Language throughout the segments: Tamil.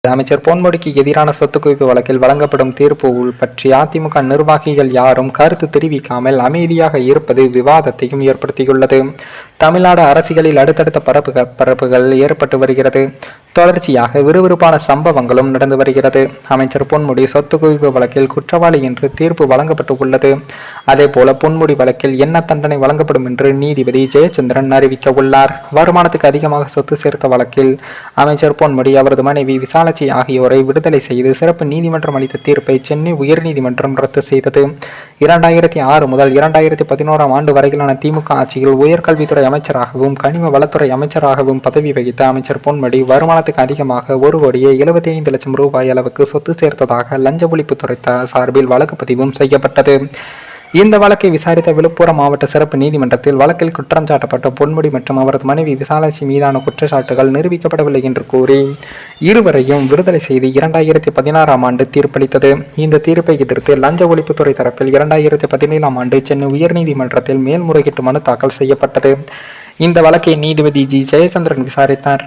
அமைச்சர் பொன்முடிக்கு எதிரான சொத்து குவிப்பு வழக்கில் வழங்கப்படும் தீர்ப்பு பற்றி அதிமுக நிர்வாகிகள் யாரும் கருத்து தெரிவிக்காமல் அமைதியாக இருப்பது விவாதத்தையும் ஏற்படுத்தியுள்ளது. தமிழ்நாடு அரசியலில் அடுத்தடுத்த பரப்புகள் ஏற்பட்டு வருகிறது. தொடர்ச்சியாக விறுவிறுப்பான சம்பவங்களும் நடந்து வருகிறது. அமைச்சர் பொன்முடி சொத்து குவிப்பு வழக்கில் குற்றவாளி என்று தீர்ப்பு வழங்கப்பட்டு உள்ளது. அதே போல பொன்முடி வழக்கில் என்ன தண்டனை வழங்கப்படும் என்று நீதிபதி ஜெயச்சந்திரன் அறிவிக்க உள்ளார். வருமானத்துக்கு அதிகமாக சொத்து சேர்த்த வழக்கில் அமைச்சர் பொன்முடி, அவரது மனைவி விசாலாட்சி ஆகியோரை விடுதலை செய்து சிறப்பு நீதிமன்றம் அளித்த தீர்ப்பை சென்னை உயர்நீதிமன்றம் ரத்து செய்தது. 2006 முதல் 2011 ஆண்டு வரையிலான திமுக ஆட்சியில் உயர்கல்வித்துறை அமைச்சராகவும் கனிம வளத்துறை அமைச்சராகவும் பதவி வகித்த அமைச்சர் பொன்முடி வருமானத்துக்கு அதிகமாக 1,75,00,000 ரூபாய் அளவுக்கு சொத்து சேர்த்ததாக லஞ்ச ஒழிப்புத்துறை சார்பில் வழக்கு பதிவும் செய்யப்பட்டது. இந்த வழக்கை விசாரித்த விழுப்புரம் மாவட்ட சிறப்பு நீதிமன்றத்தில் வழக்கில் குற்றம் சாட்டப்பட்ட பொன்முடி மற்றும் அவரது மனைவி விசாலாட்சி மீதான குற்றச்சாட்டுகள் நிரூபிக்கப்படவில்லை என்று கூறி இருவரையும் விடுதலை செய்து 2016 ஆண்டு தீர்ப்பளித்தது. இந்த தீர்ப்பை எதிர்த்து லஞ்ச ஒழிப்புத்துறை தரப்பில் 2017 ஆண்டு சென்னை உயர்நீதிமன்றத்தில் மேல்முறையீட்டு மனு தாக்கல் செய்யப்பட்டது. இந்த வழக்கை நீதிபதி ஜி. ஜெயச்சந்திரன் விசாரித்தார்.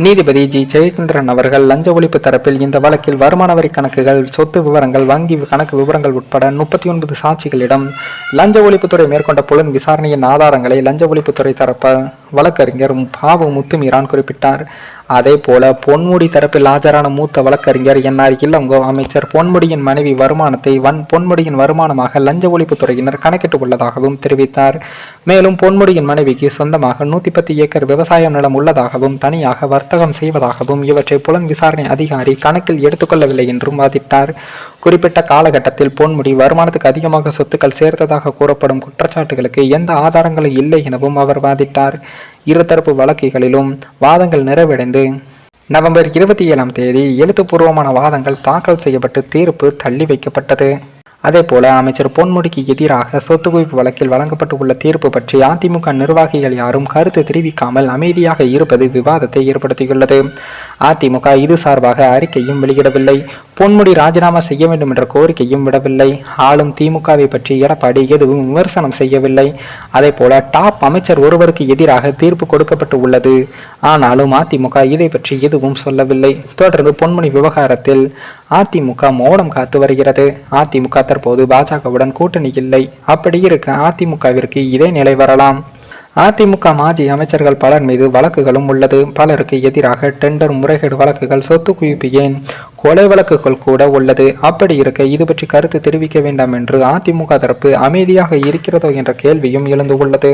நீதிபதி ஜி. ஜெயச்சந்திரன் அவர்கள் லஞ்ச ஒழிப்பு தரப்பில் இந்த வழக்கில் வருமான வரி கணக்குகள், சொத்து விவரங்கள், வங்கி கணக்கு விவரங்கள் உட்பட 39 சாட்சிகளிடம் லஞ்ச ஒழிப்புத்துறை மேற்கொண்ட புலன் விசாரணையின் ஆதாரங்களை லஞ்ச ஒழிப்புத்துறை தரப்பு வழக்கறிஞர் பாவு முத்துமீரான் குறிப்பிட்டார். அதே போல பொன்முடி தரப்பில் ஆஜரான மூத்த வழக்கறிஞர் என்.ஆர். இளங்கோ, அமைச்சர் பொன்முடியின் மனைவி வருமானத்தை பொன்முடியின் வருமானமாக லஞ்ச ஒழிப்புத்துறையினர் கணக்கிட்டு உள்ளதாகவும் தெரிவித்தார். மேலும் பொன்முடியின் மனைவிக்கு சொந்தமாக 110 ஏக்கர் விவசாய நிலம் உள்ளதாகவும் தனியாக வர்த்தகம் செய்வதாகவும் இவற்றை புலன் விசாரணை அதிகாரி கணக்கில் எடுத்துக்கொள்ளவில்லை என்றும் வாதிட்டார். குறிப்பிட்ட காலகட்டத்தில் பொன்முடி வருமானத்துக்கு அதிகமாக சொத்துக்கள் சேர்த்ததாக கூறப்படும் குற்றச்சாட்டுகளுக்கு எந்த ஆதாரங்களும் இல்லை எனவும் அவர் வாதிட்டார். இருதரப்பு வழக்குகளிலும் வாதங்கள் நிறைவடைந்து நவம்பர் 27 எழுத்துப்பூர்வமான வாதங்கள் தாக்கல் செய்யப்பட்டு தீர்ப்பு தள்ளி வைக்கப்பட்டது. அதே போல அமைச்சர் பொன்முடிக்கு எதிராக சொத்து குவிப்பு வழக்கில் வழங்கப்பட்டுள்ள தீர்ப்பு பற்றி அதிமுக நிர்வாகிகள் யாரும் கருத்து தெரிவிக்காமல் அமைதியாக இருப்பது விவாதத்தை ஏற்படுத்தியுள்ளது. அதிமுக இது சார்பாக அறிக்கையும் வெளியிடவில்லை. பொன்முடி ராஜினாமா செய்ய வேண்டும் என்ற கோரிக்கையும் விடவில்லை. ஆளும் திமுகவை பற்றி எடப்பாடி எதுவும் விமர்சனம் செய்யவில்லை. அதே போல டாப் அமைச்சர் ஒருவருக்கு எதிராக தீர்ப்பு கொடுக்கப்பட்டு உள்ளது. ஆனாலும் அதிமுக இதை பற்றி எதுவும் சொல்லவில்லை. தொடர்ந்து பொன்முடி விவகாரத்தில் அதிமுக மௌனம் காத்து வருகிறது. அதிமுக தற்போது பாஜகவுடன் கூட்டணி இல்லை. அப்படி இருக்க அதிமுகவிற்கு இதே நிலை வரலாம். அதிமுக மாஜி அமைச்சர்கள் பலர் மீது வழக்குகளும் உள்ளது. பலருக்கு எதிராக டெண்டர் முறைகேடு வழக்குகள், சொத்து குவிப்பு, ஏன் கொலை வழக்குகள் கூட உள்ளது. அப்படி இருக்க இது பற்றி கருத்து தெரிவிக்க வேண்டாம் என்று அதிமுக தரப்பு அமைதியாக இருக்கிறதோ என்ற கேள்வியும் எழுந்து உள்ளது.